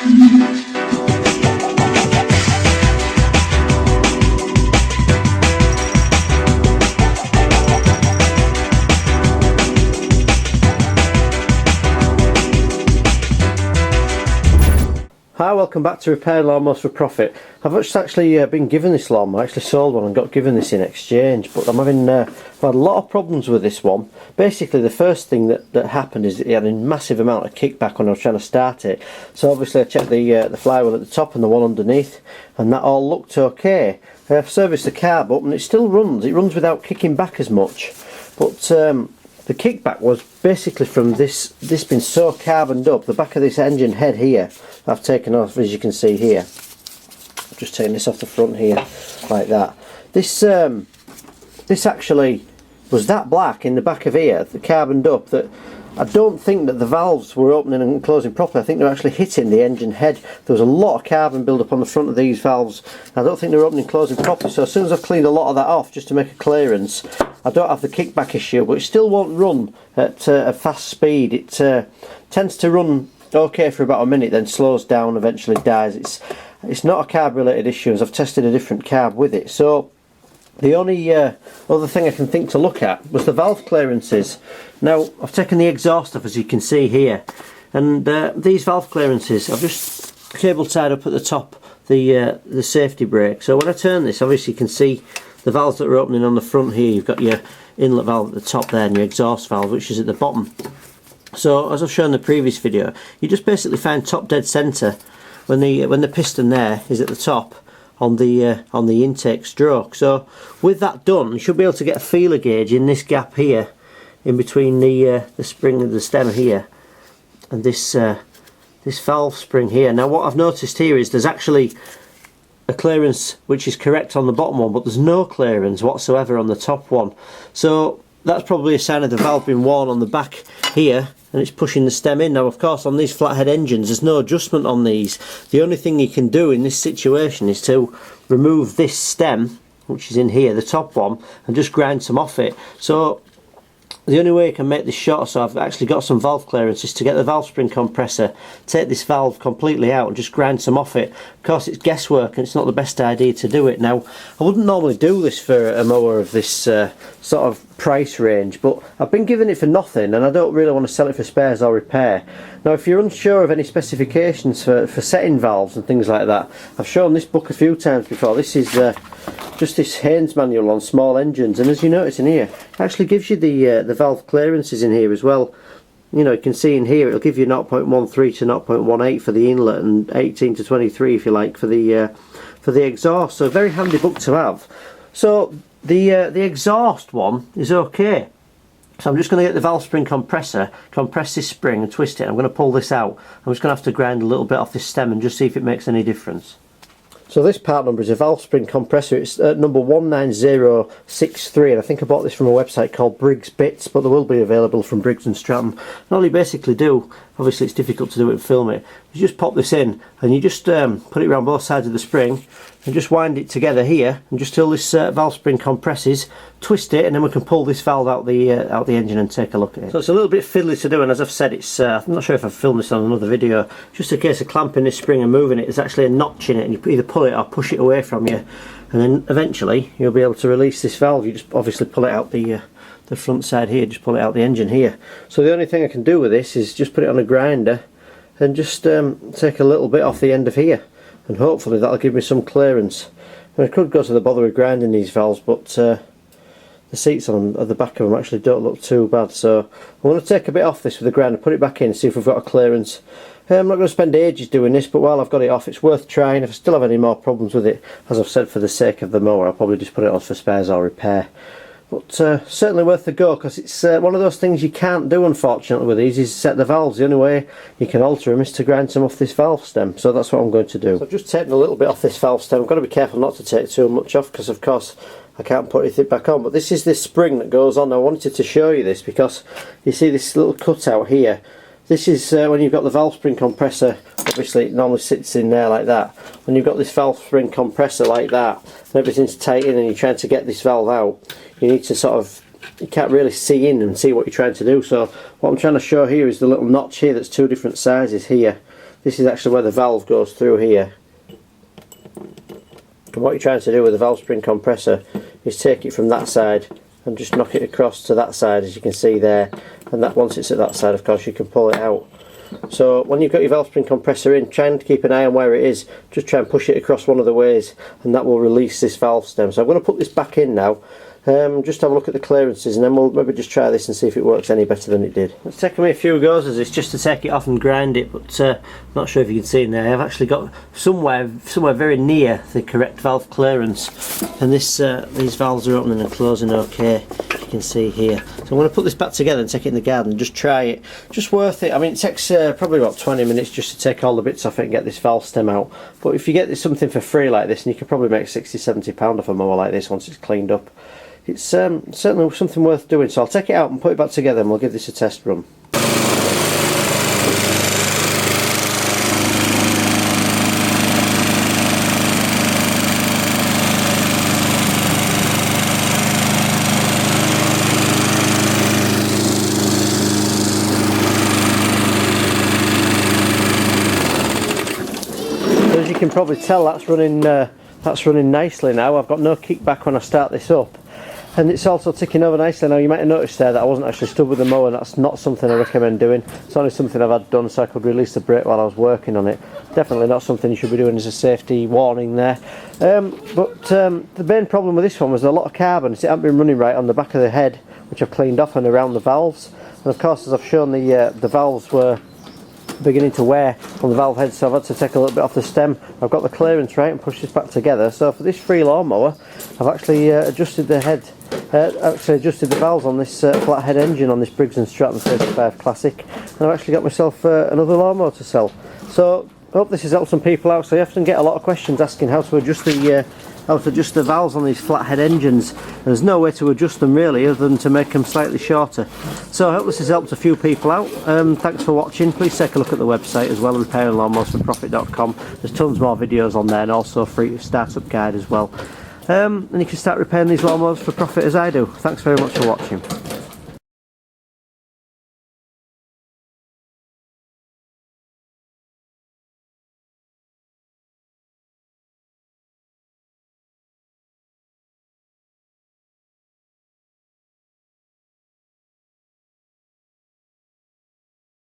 Hi, welcome back to Repair Lawnmowers for Profit. I've actually been given this lawnmower. I actually sold one and got given this in exchange, but I'm having I've had a lot of problems with this one. Basically, the first thing that happened is it had a massive amount of kickback when I was trying to start it. So obviously I checked the flywheel at the top and the one underneath, and that all looked okay. I've serviced the carb up and it still runs. It runs without kicking back as much, but the kickback was basically from this being so carboned up. The back of this engine head here I've taken off, as you can see here. I've just taken this off the front here like that. This actually was that black in the back of here, the carboned up, that I don't think that the valves were opening and closing properly. I think they're actually hitting the engine head. There was a lot of carbon build up on the front of these valves. I don't think they were opening and closing properly, so as soon as I've cleaned a lot of that off just to make a clearance, I don't have the kickback issue, but it still won't run at a fast speed. It tends to run okay for about a minute, then slows down, eventually dies. It's not a carb related issue, as I've tested a different carb with it. So the only other thing I can think to look at was the valve clearances. Now I've taken the exhaust off, as you can see here, and these valve clearances I've just cable tied up at the top, the safety brake. So when I turn this, obviously you can see the valves that are opening on the front here. You've got your inlet valve at the top there and your exhaust valve, which is at the bottom. So as I've shown in the previous video, you just basically find top dead centre when the piston there is at the top on the intake stroke. So with that done, you should be able to get a feeler gauge in this gap here, in between the spring and the stem here, and this valve spring here. Now what I've noticed here is there's actually a clearance which is correct on the bottom one, but there's no clearance whatsoever on the top one. So that's probably a sign of the valve being worn on the back here, and it's pushing the stem in. Now of course on these flathead engines there's no adjustment on these. The only thing you can do in this situation is to remove this stem, which is in here, the top one, and just grind some off it. So the only way you can make this shorter, so I've actually got some valve clearance, is to get the valve spring compressor, take this valve completely out and just grind some off it. Of course it's guesswork and it's not the best idea to do it. Now I wouldn't normally do this for a mower of this sort of price range, but I've been given it for nothing and I don't really want to sell it for spares or repair. Now if you're unsure of any specifications for setting valves and things like that, I've shown this book a few times before. This is just this Haynes manual on small engines, and as you notice in here, it actually gives you the valve clearances in here as well. You know, you can see in here it'll give you 0.13 to 0.18 for the inlet and 18 to 23 if you like for the exhaust. So a very handy book to have. So the exhaust one is okay. So I'm just going to get the valve spring compressor, compress this spring and twist it. I'm going to pull this out. I'm just going to have to grind a little bit off this stem and just see if it makes any difference. So this part number is a valve spring compressor. It's number 19063, and I think I bought this from a website called Briggs Bits, but they will be available from Briggs And Stratton. And all you basically do, obviously it's difficult to do it and film it, you just pop this in and you just put it around both sides of the spring and just wind it together here, and just till this valve spring compresses, twist it, and then we can pull this valve out the engine and take a look at it. So it's a little bit fiddly to do, and as I've said, it's I'm not sure if I've filmed this on another video, just a case of clamping this spring and moving it. There's actually a notch in it and you either pull it or push it away from you, and then eventually you'll be able to release this valve. You just obviously pull it out the front side here, just pull it out the engine here. So the only thing I can do with this is just put it on a grinder and just take a little bit off the end of here, and hopefully that'll give me some clearance. And I could go to the bother of grinding these valves, but the seats on them, at the back of them, actually don't look too bad. So I'm going to take a bit off this with the grinder, put it back in, see if we've got a clearance. I'm not going to spend ages doing this, but while I've got it off, it's worth trying. If I still have any more problems with it, as I've said, for the sake of the mower, I'll probably just put it on for spares or repair. But certainly worth the go, because it's one of those things you can't do, unfortunately, with these, is set the valves. The only way you can alter them is to grind some off this valve stem, so that's what I'm going to do. So I've just taken a little bit off this valve stem. I've got to be careful not to take too much off, because of course I can't put anything back on. But this is this spring that goes on. I wanted to show you this because you see this little cutout here. This is when you've got the valve spring compressor, obviously it normally sits in there like that. When you've got this valve spring compressor like that, and everything's tight in and you're trying to get this valve out, you need to sort of, you can't really see in and see what you're trying to do. So what I'm trying to show here is the little notch here that's two different sizes here. this is actually where the valve goes through here. And what you're trying to do with the valve spring compressor is take it from that side and just knock it across to that side, as you can see there, and that once it's at that side, of course, you can pull it out. So when you've got your valve spring compressor in, try and keep an eye on where it is. Just try and push it across one of the ways, and that will release this valve stem. So I'm going to put this back in now. Just have a look at the clearances, and then we'll maybe just try this and see if it works any better than it did. It's taken me a few goes as this just to take it off and grind it, but not sure if you can see in there. I've actually got somewhere very near the correct valve clearance, and these valves are opening and closing okay. You can see here. So I'm going to put this back together and take it in the garden and just try it. Just worth it. I mean, it takes probably about 20 minutes just to take all the bits off it and get this valve stem out. But if you get something for free like this, and you can probably make £60–70 off a mower like this once it's cleaned up. It's certainly something worth doing, so I'll take it out and put it back together and we'll give this a test run. So as you can probably tell, that's running nicely now. I've got no kickback when I start this up. And it's also ticking over nicely now. You might have noticed there that I wasn't actually stood with the mower. That's not something I recommend doing. It's only something I've had done so I could release the brake while I was working on it. Definitely not something you should be doing as a safety warning there. But the main problem with this one was a lot of carbon. It hadn't been running right on the back of the head, which I've cleaned off, and around the valves. And of course, as I've shown, the valves were beginning to wear on the valve head, so I've had to take a little bit off the stem. I've got the clearance right and push this back together. So for this free lawnmower, I've actually adjusted the head, adjusted the valves on this flathead engine on this Briggs and Stratton 35 Classic, and I've actually got myself another lawnmower to sell. So I hope this has helped some people out. So you often get a lot of questions asking how to adjust the valves on these flathead engines. There's no way to adjust them really other than to make them slightly shorter. So I hope this has helped a few people out. Thanks for watching. Please take a look at the website as well, repairinglawnmowersforprofit.com. There's tons more videos on there, and also a free startup guide as well. And you can start repairing these lawnmowers for profit as I do. Thanks very much for watching.